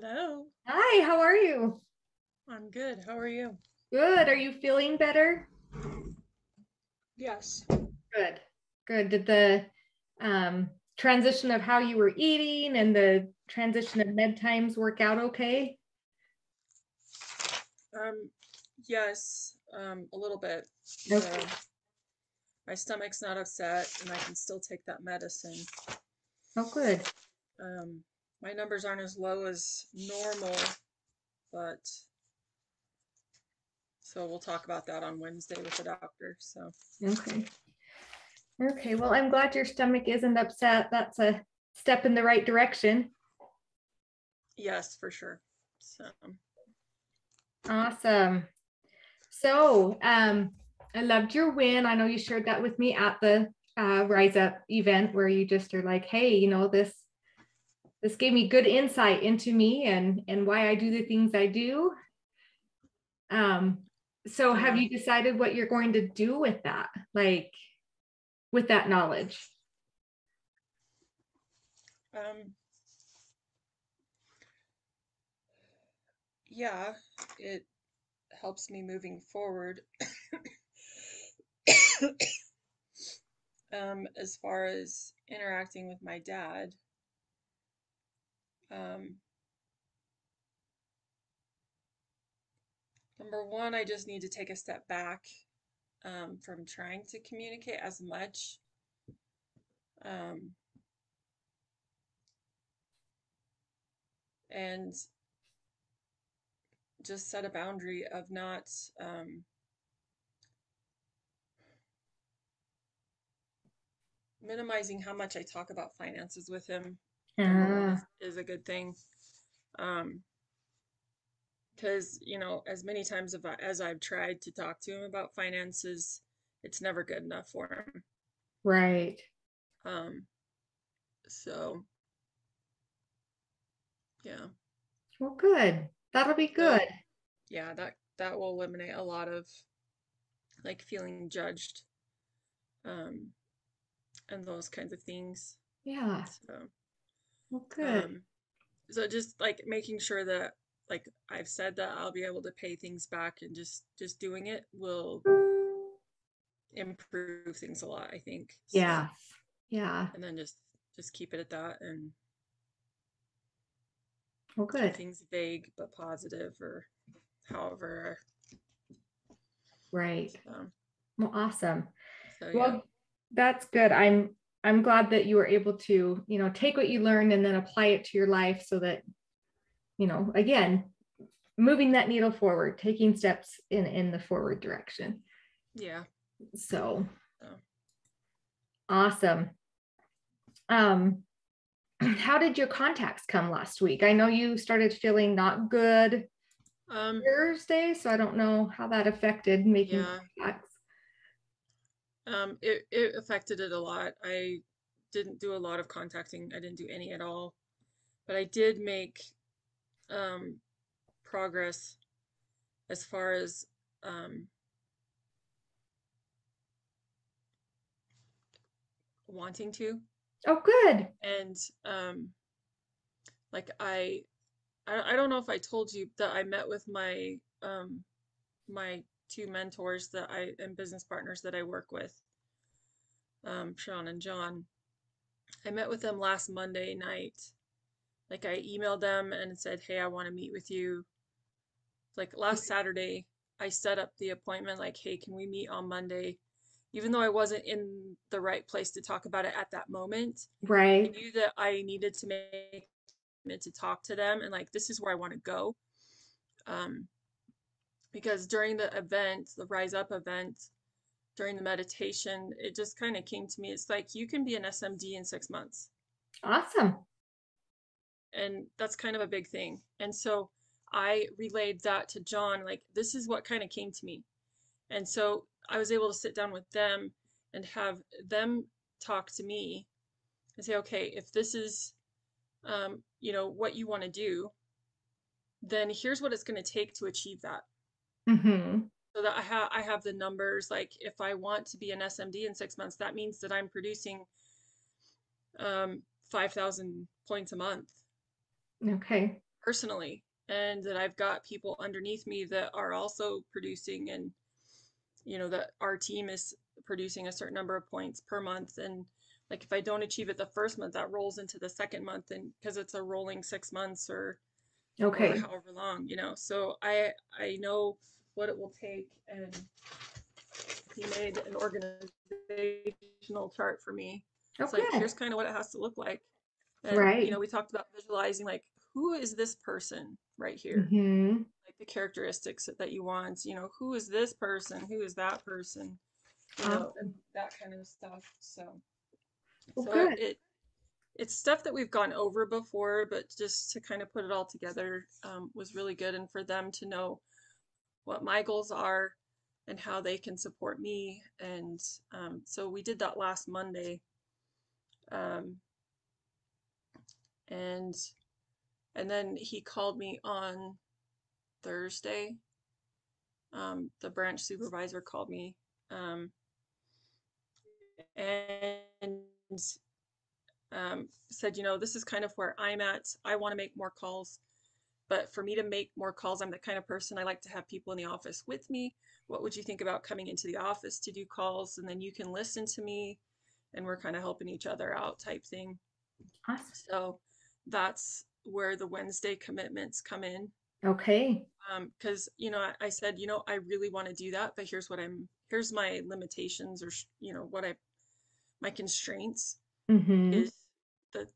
Hello. Hi, how are you? I'm good. How are you? Good. Are you feeling better? Yes. Good. Good. Did the transition of how you were eating and the transition of med times work out okay? Um, yes, a little bit. Okay. The My stomach's not upset and I can still take that medicine. Oh, good. Um, my numbers aren't as low as normal, but so we'll talk about that on Wednesday with the doctor. So, Okay. Okay. Well, I'm glad your stomach isn't upset. That's a step in the right direction. yes, for sure. So, Awesome. So, I loved your win. I know you shared that with me at the Rise Up event where you just are like, hey, this gave me good insight into me and why I do the things I do. Um, so have yeah. you decided what you're going to do with that? Like with that knowledge? Um, yeah, it helps me moving forward. As far as interacting with my dad. Um, Number one, I just need to take a step back from trying to communicate as much. Um, and just set a boundary of not minimizing how much I talk about finances with him. Number one Uh, is a good thing. Um, because as many times as I've tried to talk to him about finances, it's never good enough for him. right. Um, so yeah. Well, good. That'll be good. So yeah, that will eliminate a lot of like feeling judged, um, and those kinds of things. Yeah. So, Well, good. um, so just like making sure that like I've said that I'll be able to pay things back and just doing it will improve things a lot, I think. So, Yeah. Yeah. and then just keep it at that and Well, keep good. things vague but positive or however. Right. So, Well, awesome. so yeah. Well, that's good. I'm glad that you were able to, take what you learned and then apply it to your life so that, again, moving that needle forward, taking steps in the forward direction. Yeah. So So, awesome. Um, how did your contacts come last week? I know you started feeling not good um, Thursday, so I don't know how that affected making yeah. contacts. It affected it a lot. I didn't do a lot of contacting. I didn't do any at all, but I did make um, progress as far as um, wanting to. Oh, good. And like I don't know if I told you that I met with my two mentors that I and business partners that I work with, Sean and John. I met with them last Monday night. Like I emailed them and said, "Hey, I want to meet with you." Like last Saturday, I set up the appointment like, "Hey, can we meet on Monday?" Even though I wasn't in the right place to talk about it at that moment, I Right. knew that I needed to make it to talk to them and like this is where I want to go. Um, because during the event, the Rise Up event, during the meditation, it just kind of came to me. It's like you can be an SMD in 6 months. Awesome. And that's kind of a big thing. And so I relayed that to John, like, this is what kind of came to me. And so I was able to sit down with them and have them talk to me and say, okay, if this is, what you want to do, then here's what it's going to take to achieve that. Mm-hmm. So that I have the numbers. Like if I want to be an SMD in 6 months, that means that I'm producing 5,000 points a month. Okay. personally, and that I've got people underneath me that are also producing, and that our team is producing a certain number of points per month. And like if I don't achieve it the first month, that rolls into the second month, and because it's a rolling 6 months or Okay. however long, so I know what it will take. And he made an organizational chart for me. Oh, It's like, good. here's kind of what it has to look like. And Right. we talked about visualizing, like, who is this person right here, Mm-hmm. like the characteristics that you want, who is this person, who is that person, Awesome. that kind of stuff. So Well, so good. it's stuff that we've gone over before, but just to kind of put it all together, was really good. And for them to know what my goals are and how they can support me. And so we did that last Monday. Um, and and then he called me on Thursday. The branch supervisor called me, and said, this is kind of where I'm at. I want to make more calls. But for me to make more calls, I'm the kind of person, I like to have people in the office with me. What would you think about coming into the office to do calls? And then you can listen to me, and we're kind of helping each other out type thing. Awesome. So that's where the Wednesday commitments come in. Okay. Because, I said, I really want to do that, but here's my limitations, or, my constraints Mm-hmm. is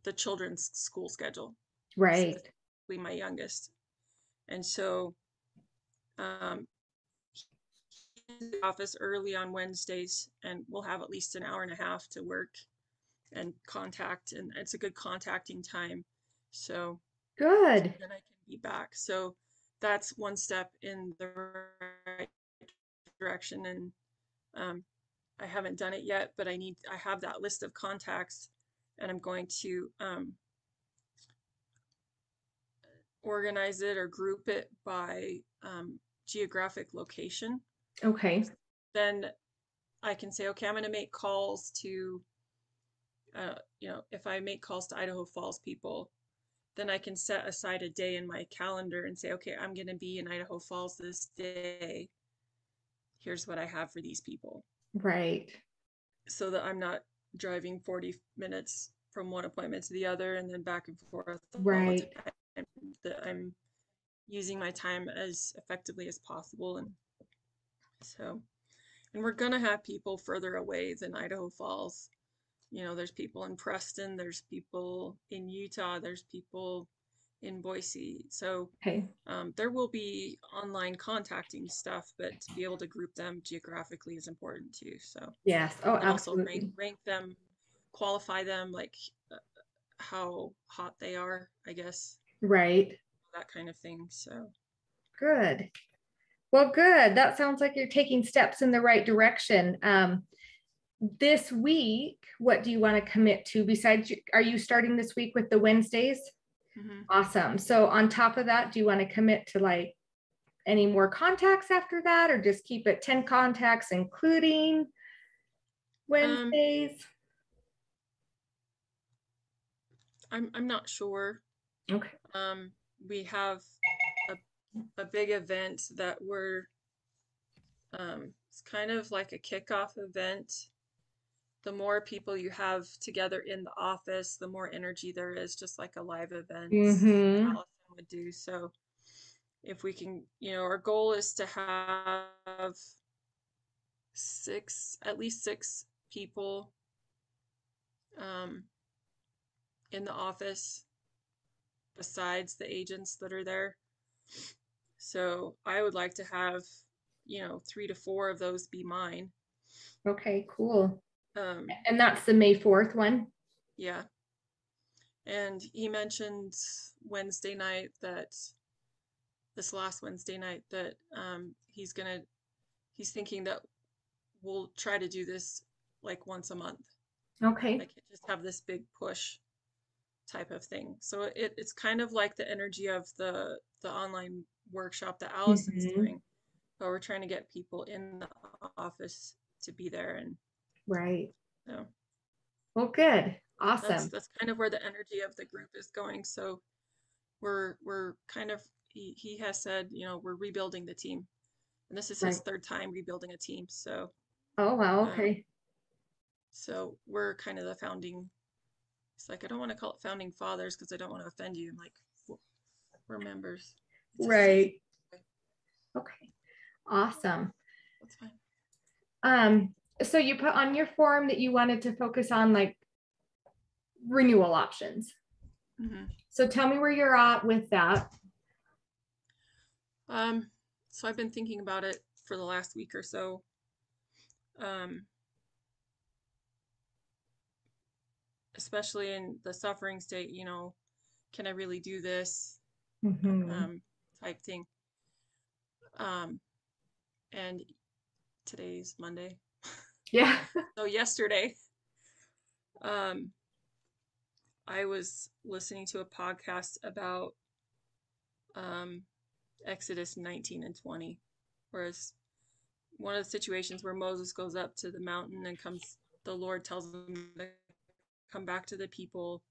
the children's school schedule, Right. specifically my youngest. And so, um, he's in the office early on Wednesdays, and we'll have at least an hour and a half to work and contact, and it's a good contacting time. So Good. then I can be back. So that's one step in the right direction. And um, I haven't done it yet, but I have that list of contacts, and I'm going to organize it or group it by geographic location. Okay. Then I can say, okay, I'm going to make calls to, if I make calls to Idaho Falls people, then I can set aside a day in my calendar and say, okay, I'm going to be in Idaho Falls this day. Here's what I have for these people. Right. So that I'm not driving 40 minutes from one appointment to the other and then back and forth all the Right. time. That I'm using my time as effectively as possible. And so, and we're going to have people further away than Idaho Falls. There's people in Preston, there's people in Utah, there's people in Boise. So Okay. there will be online contacting stuff, but to be able to group them geographically is important too. So, Yes. Oh, and also absolutely. rank them, qualify them, like uh, how hot they are, I guess, Right. that kind of thing. So, Good. Well, good. That sounds like you're taking steps in the right direction. This week, what do you want to commit to besides, are you starting this week with the Wednesdays? mhm. Awesome. So on top of that, do you want to commit to like any more contacts after that, or just keep it 10 contacts, including um, Wednesdays? I'm not sure. Okay. We have a a big event that it's kind of like a kickoff event. The more people you have together in the office, the more energy there is, just like a live event that Mm-hmm. Allison would do. So if we can, our goal is to have at least six people um, in the office besides the agents that are there. So I would like to have, 3 to 4 of those be mine. Okay, cool. Um, And that's the May 4th one? yeah. And he mentioned Wednesday night that this last Wednesday night that he's thinking that we'll try to do this like once a month, Okay. like just have this big push type of thing. So it's kind of like the energy of the online workshop that Allison's Mm-hmm. doing, but we're trying to get people in the office to be there. And Right. so Well, good. that's Awesome. that's kind of where the energy of the group is going. So we're kind of he has said, we're rebuilding the team. And this is his Right. third time rebuilding a team. So Oh, wow. um Okay. so we're kind of the founding. It's like I don't want to call it founding fathers because I don't want to offend you. I'm like, we're members. It's a C. Right. Okay. Awesome. That's fine. So you put on your form that you wanted to focus on like renewal options. Mm-hmm. So tell me where you're at with that. So I've been thinking about it for the last week or so. Um, Especially in the suffering state, can I really do this? Mm-hmm. Type thing. Um, and today's Monday. Yeah. So yesterday, um, I was listening to a podcast about um, Exodus 19 and 20, whereas one of the situations where Moses goes up to the mountain and the Lord tells him to come back to the people,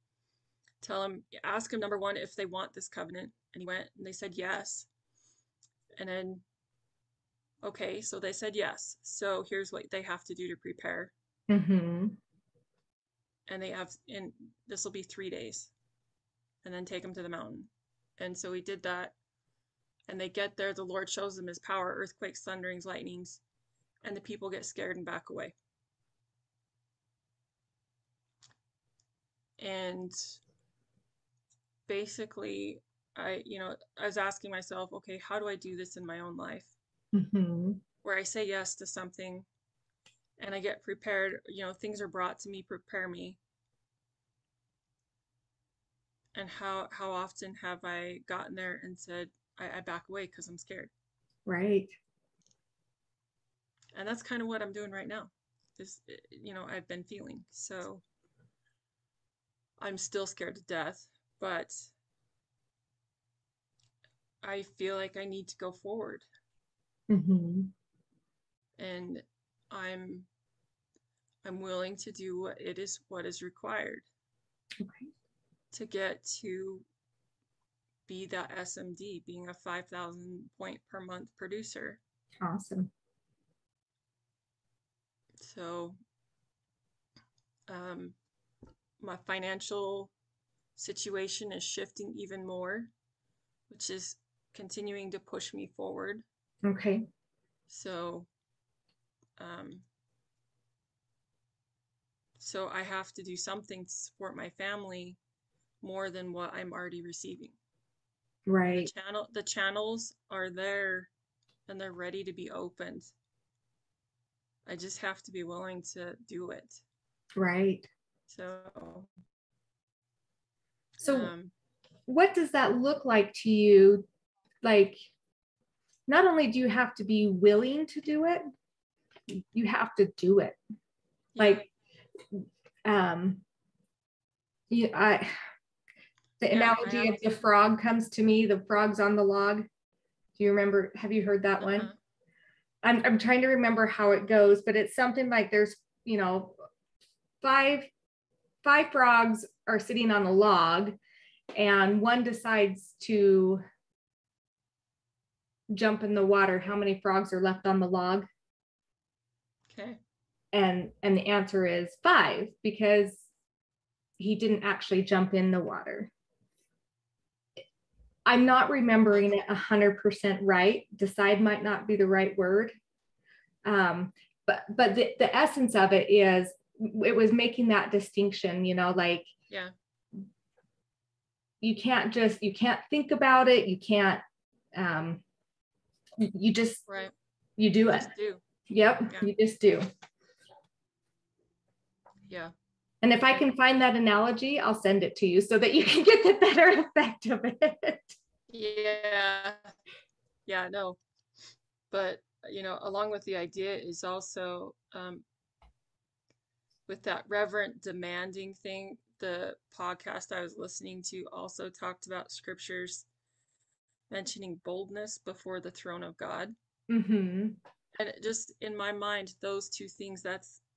ask him, number one, if they want this covenant. And he went and they said yes. And then, okay, so they said yes. So here's what they have to do to prepare. Mm-hmm. And this will be 3 days, and then take them to the mountain. And so he did that. And they get there, the Lord shows them his power, earthquakes, thunderings, lightnings, and the people get scared and back away. And basically, I was asking myself, okay, how do I do this in my own life? Mm-hmm. Where I say yes to something and I get prepared, things are brought to me, prepare me. And how often have I gotten there and said, I back away because I'm scared. Right. And that's kind of what I'm doing right now. Is, I've been feeling. So I'm still scared to death, but I feel like I need to go forward. Mm-hmm. And I'm willing to do what is required Okay. to get to be that SMD, being a 5,000 point per month producer. Awesome. So um, my financial situation is shifting even more, which is continuing to push me forward. Okay. So um, so I have to do something to support my family more than what I'm already receiving. And Right. the channels are there and they're ready to be opened. I just have to be willing to do it. Right. So So um what does that look like to you? Like, not only do you have to be willing to do it, you have to do it. yeah. Like, um, you, I, the Yeah, I analogy have of the to. frog comes to me, the frog's on the log. Do you remember? Have you heard that one? Uh-huh. I'm trying to remember how it goes, but it's something like there's, five frogs are sitting on a log and one decides to jump in the water. How many frogs are left on the log? Okay. And the answer is five, because he didn't actually jump in the water. I'm not remembering That's it 100% right. Decide might not be the right word. But the essence of it is, it was making that distinction, like, yeah. you can't think about it. You can't, you just, Right. you do You it. just do. Yep. Yeah. You just do. Yeah. And if I can find that analogy, I'll send it to you so that you can get the better effect of it. Yeah. Yeah, no. But along with the idea is also with that reverent demanding thing, the podcast I was listening to also talked about scriptures mentioning boldness before the throne of God. Mm-hmm. And just in my mind, those two things,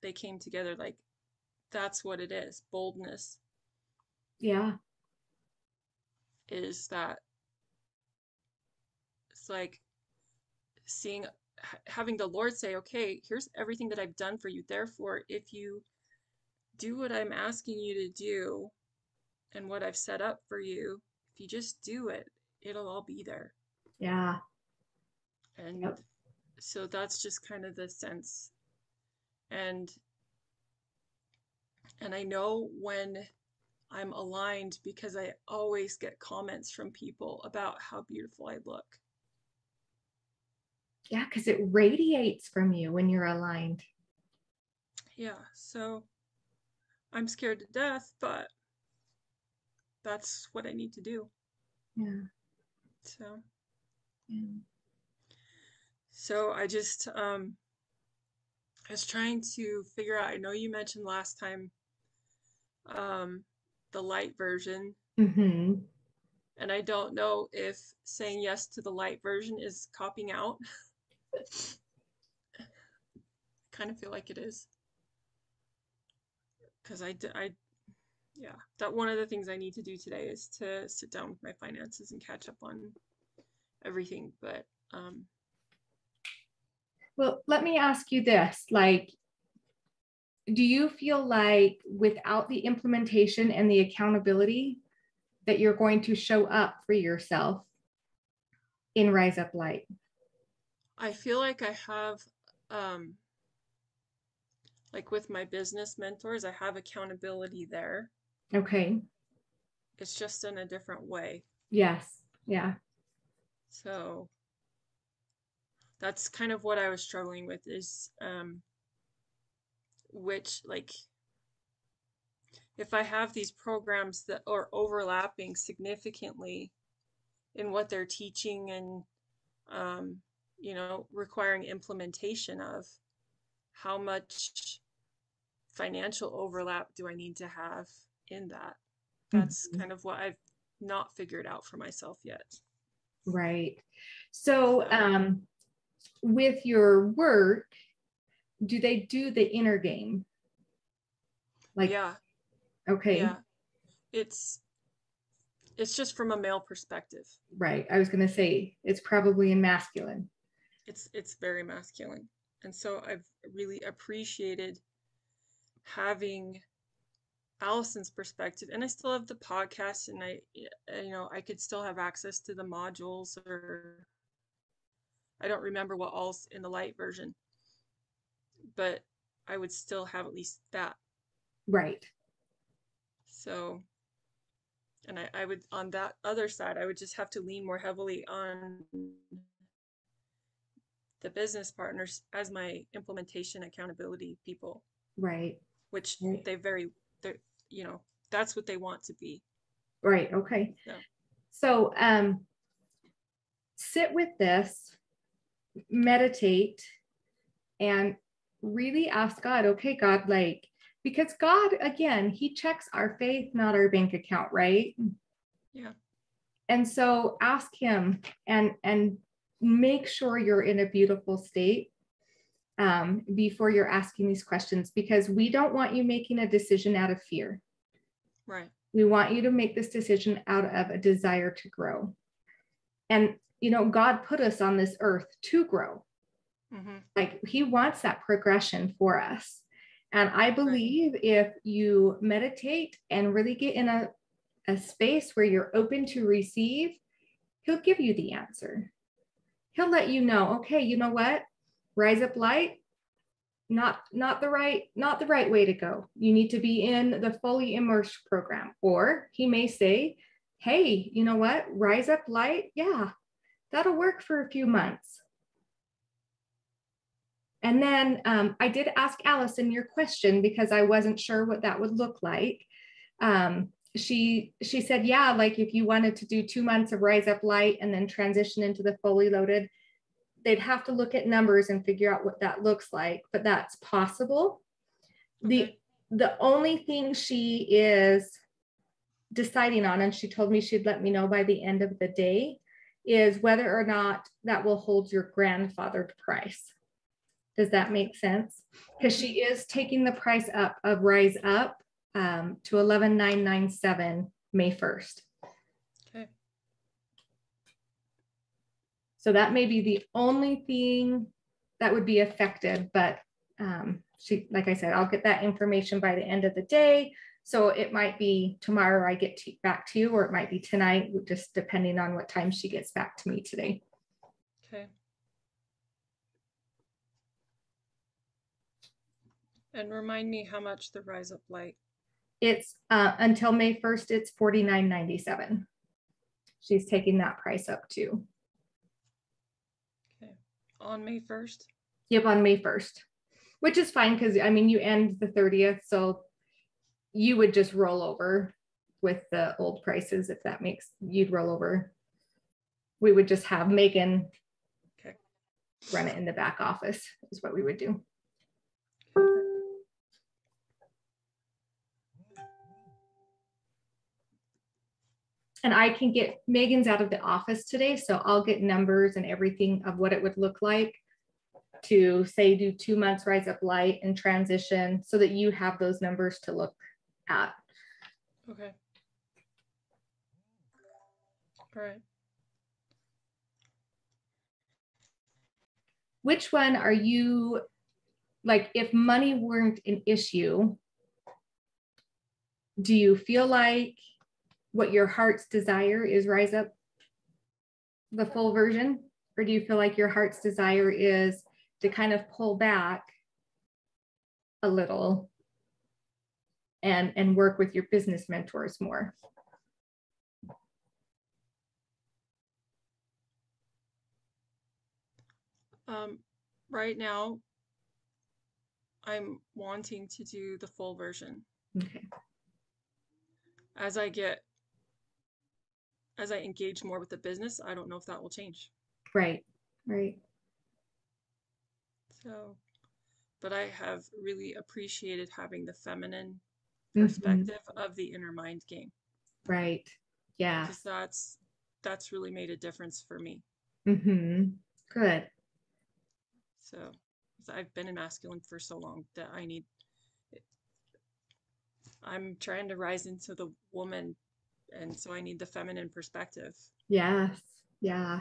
they came together. Like, that's what it is, boldness. Yeah. is that it's like seeing, having the Lord say, okay, here's everything that I've done for you. Therefore, if you do what I'm asking you to do and what I've set up for you, if you just do it, it'll all be there. Yeah. And Yep. so that's just kind of the sense. And I know when I'm aligned because I always get comments from people about how beautiful I look. Yeah, because it radiates from you when you're aligned. Yeah, so I'm scared to death, but that's what I need to do. Yeah. So, Yeah. so I just I was trying to figure out. I know you mentioned last time um, the light version, Mm-hmm. and I don't know if saying yes to the light version is copping out. I kind of feel like it is because yeah, that one of the things I need to do today is to sit down with my finances and catch up on everything. But Well, let me ask you this, like, do you feel like without the implementation and the accountability that you're going to show up for yourself in Rise Up Light? I feel like I have, um, like with my business mentors, I have accountability there. Okay. It's just in a different way. Yes. Yeah. So that's kind of what I was struggling with is which, like, if I have these programs that are overlapping significantly in what they're teaching and um, requiring implementation of, how much financial overlap do I need to have in that? That's Mhm. kind of what I've not figured out for myself yet. Right. So, So, with your work, do they do the inner game? Like, yeah, okay, yeah. It's it's just from a male perspective. right. I was going to say it's probably in masculine. It's very masculine. And so I've really appreciated having Allison's perspective, and I still have the podcast, and I could still have access to the modules, or I don't remember what all's in the light version, but I would still have at least that. Right. So, and I would, on that other side, I would just have to lean more heavily on the business partners as my implementation accountability people, Right. which Right. they're, that's what they want to be. Right. Okay. So, So, sit with this, meditate, and really ask God, okay, God, like, because God, again, He checks our faith, not our bank account, right? yeah. And so ask Him and make sure you're in a beautiful state before you're asking these questions, because we don't want you making a decision out of fear. Right. We want you to make this decision out of a desire to grow. And, God put us on this earth to grow. Mm-hmm. Like He wants that progression for us. And I Right. believe if you meditate and really get in a space where you're open to receive, He'll give you the answer. He'll let you know, okay, you know what? Rise Up Light, not the right way to go. You need to be in the fully immersed program. Or He may say, hey, you know what? Rise Up Light, yeah, that'll work for a few months. And then I did ask Allison your question because I wasn't sure what that would look like. She said, yeah, like if you wanted to do 2 months of Rise Up Light and then transition into the fully loaded, they'd have to look at numbers and figure out what that looks like, but that's possible. Okay. The only thing she is deciding on, and she told me she'd let me know by the end of the day, is whether or not that will hold your grandfathered price. Does that make sense? Because she is taking the price up of Rise Up to $11,997 May 1st. Okay. So that may be the only thing that would be affected, but like I said, I'll get that information by the end of the day. So it might be tomorrow I get back to you, or it might be tonight, just depending on what time she gets back to me today. Okay. And remind me how much the Rise Up Light. It's until May 1st, it's $49.97. She's taking that price up too. Okay. On May 1st? Yep, on May 1st, which is fine because I mean, you end the 30th, so you would just roll over with the old prices if that makes, you'd roll over. We would just have Megan run it in the back office is what we would do. And I can get, Megan's out of the office today, so I'll get numbers and everything of what it would look like to say do 2 months Rise Up Light and transition so that you have those numbers to look at. Okay. All right. Which one are you, like, if money weren't an issue, do you feel like what your heart's desire is Rise Up, the full version? Or do you feel like your heart's desire is to kind of pull back a little and work with your business mentors more? Right now, I'm wanting to do the full version. Okay. As I engage more with the business, I don't know if that will change. Right, right. So, but I have really appreciated having the feminine perspective of the inner mind game. Right. Yeah. Because that's really made a difference for me. Good. So I've been a masculine for so long that I'm trying to rise into the woman, and so I need the feminine perspective. Yes. Yeah.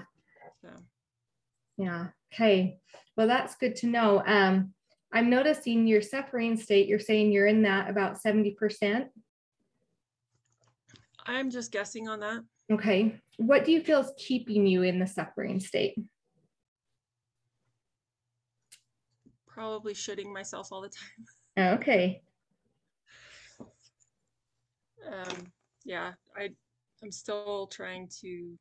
So. Yeah. Okay. Well, that's good to know. I'm noticing your suffering state. You're saying you're in that about 70%. I'm just guessing on that. Okay. What do you feel is keeping you in the suffering state? Probably shitting myself all the time. Okay. Yeah, I'm still trying to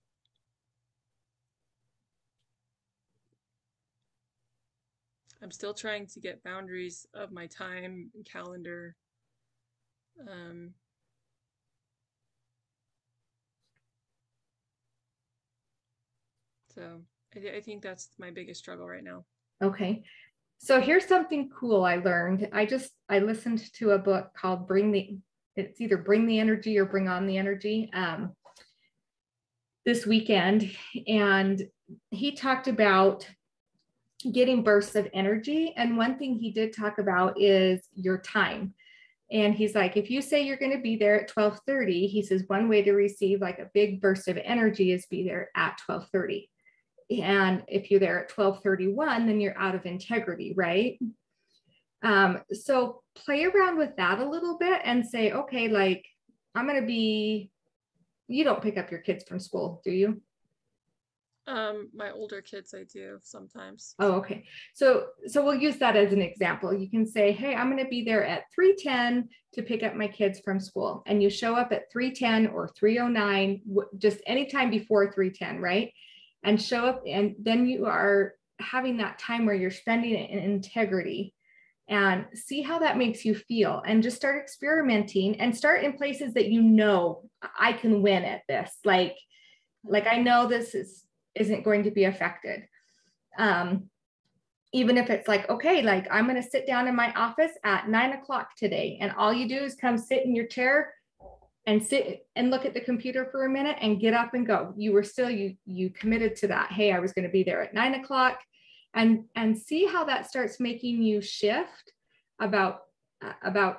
get boundaries of my time and calendar. So I think that's my biggest struggle right now. Okay. So here's something cool I learned. I listened to a book called it's either Bring the Energy or Bring on the Energy this weekend. And he talked about getting bursts of energy. And one thing he did talk about is your time. And he's like, if you say you're going to be there at 12:30, he says one way to receive like a big burst of energy is be there at 12:30. And if you're there at 12:31, then you're out of integrity, right? So play around with that a little bit and say, okay, like I'm going to be, you don't pick up your kids from school, do you? My older kids, I do sometimes. Oh, okay. So we'll use that as an example. You can say, hey, I'm going to be there at 3:10 to pick up my kids from school. And you show up at 3:10 or 3:09, just anytime before 3:10, right? And show up, and then you are having that time where you're spending it in integrity, and see how that makes you feel, and just start experimenting and start in places that you know I can win at this. Like I know this isn't going to be affected. Even if it's like, okay, like I'm going to sit down in my office at 9:00 today, and all you do is come sit in your chair and sit and look at the computer for a minute and get up and go. You were still, you committed to that. Hey, I was going to be there at 9:00, and see how that starts making you shift about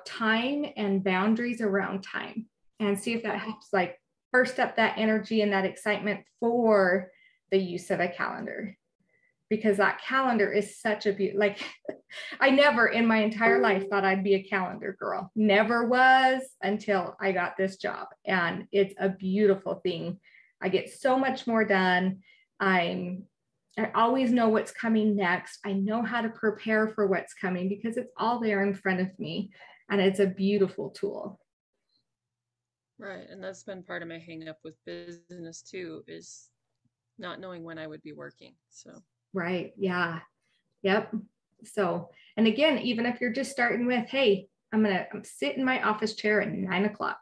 time and boundaries around time, and see if that helps like burst up that energy and that excitement for the use of a calendar, because that calendar is such a beauty. Like I never in my entire life thought I'd be a calendar girl. Never was until I got this job. And it's a beautiful thing. I get so much more done. I always know what's coming next. I know how to prepare for what's coming because it's all there in front of me. And it's a beautiful tool. Right. And that's been part of my hang up with business too, is not knowing when I would be working. So, right. Yeah. Yep. So, and again, even if you're just starting with, hey, I'm sit in my office chair at 9:00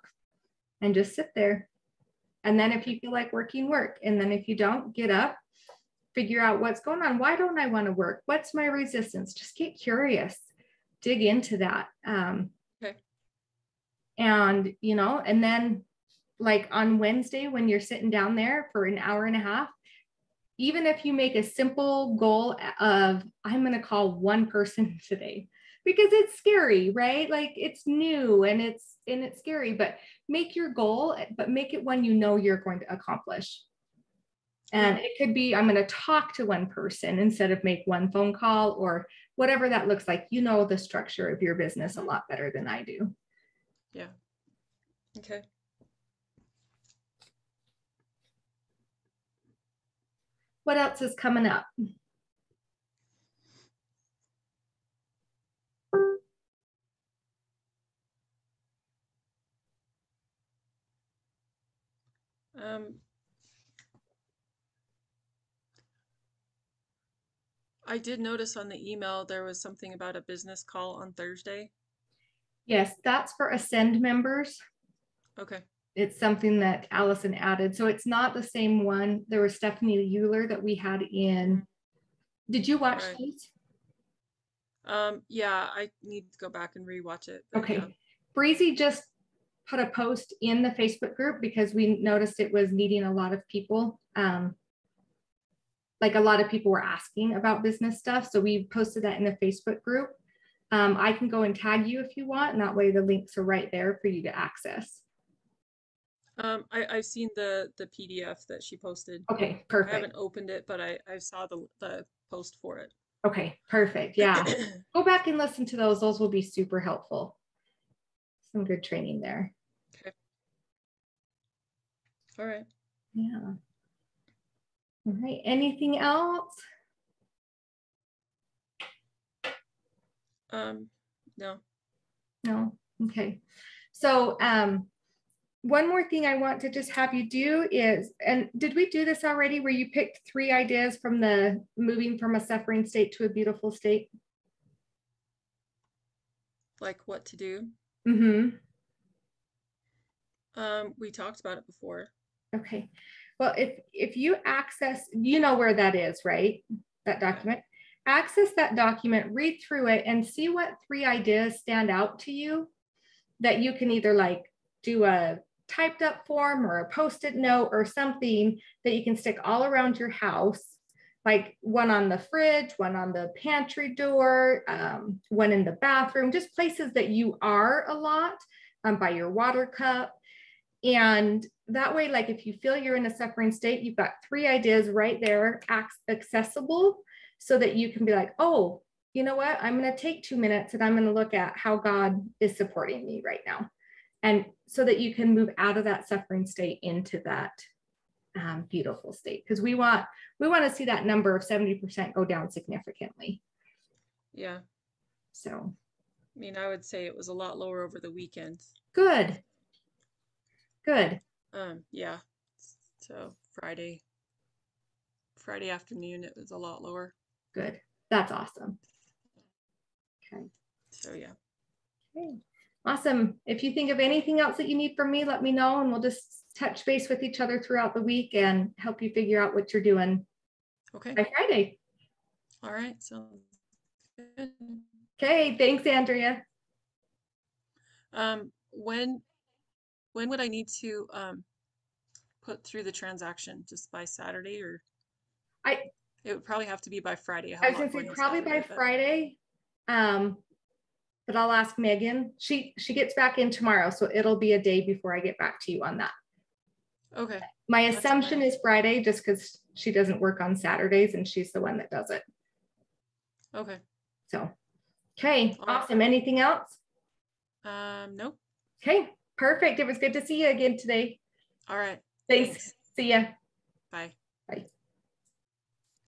and just sit there. And then if you feel like working, work. And then if you don't, get up, figure out what's going on. Why don't I want to work? What's my resistance? Just get curious, dig into that. okay. And, and then like on Wednesday, when you're sitting down there for an hour and a half, even if you make a simple goal of, I'm going to call one person today, because it's scary, right? Like it's new and it's scary, but make your goal, but make it one you're going to accomplish. And it could be, I'm going to talk to one person instead of make one phone call or whatever that looks like. You know the structure of your business a lot better than I do. Yeah. Okay. What else is coming up? I did notice on the email there was something about a business call on Thursday. Yes, that's for Ascend members. Okay. It's something that Allison added. So it's not the same one. There was Stephanie Euler that we had in. Did you watch these? Yeah, I need to go back and rewatch it. Okay. Yeah. Breezy just put a post in the Facebook group because we noticed it was needing a lot of people. Like a lot of people were asking about business stuff. So we posted that in the Facebook group. I can go and tag you if you want, and that way the links are right there for you to access. I've seen the PDF that she posted. Okay, perfect. I haven't opened it, but I saw the post for it. Okay, perfect. Yeah. Go back and listen to those. Those will be super helpful. Some good training there. Okay. All right. Yeah. All right. Anything else? No. No. Okay. So, one more thing I want to just have you do is, and did we do this already where you picked 3 ideas from the moving from a suffering state to a beautiful state? Like what to do? Mm-hmm. We talked about it before. Okay. Well, if you access, you know where that is, right? That document. Yeah. Access that document, read through it, and see what 3 ideas stand out to you that you can either like do a typed up form or a post-it note or something that you can stick all around your house, like one on the fridge, one on the pantry door, one in the bathroom, just places that you are a lot, by your water cup. And that way, like if you feel you're in a suffering state, you've got 3 ideas right there, accessible, so that you can be like, oh, you know what? I'm going to take 2 minutes and I'm going to look at how God is supporting me right now. And so that you can move out of that suffering state into that beautiful state. Because we want to see that number of 70% go down significantly. Yeah. So. I mean, I would say it was a lot lower over the weekend. Good. Good. Yeah. So Friday afternoon, it was a lot lower. Good. That's awesome. Okay. So yeah. Okay. Awesome. If you think of anything else that you need from me, let me know and we'll just touch base with each other throughout the week and help you figure out what you're doing. Okay. By Friday. All right. So good. Okay. Thanks, Andrea. When would I need to put through the transaction? Just by Saturday, or it would probably have to be by Friday. I was gonna say probably by Friday. But I'll ask Megan. She gets back in tomorrow, so it'll be a day before I get back to you on that. Okay. My That's assumption fine. is Friday, just because she doesn't work on Saturdays and she's the one that does it. Okay. So, okay, All right. awesome. Anything else? Nope. Okay, perfect. It was good to see you again today. All right. Thanks. Thanks. See ya. Bye.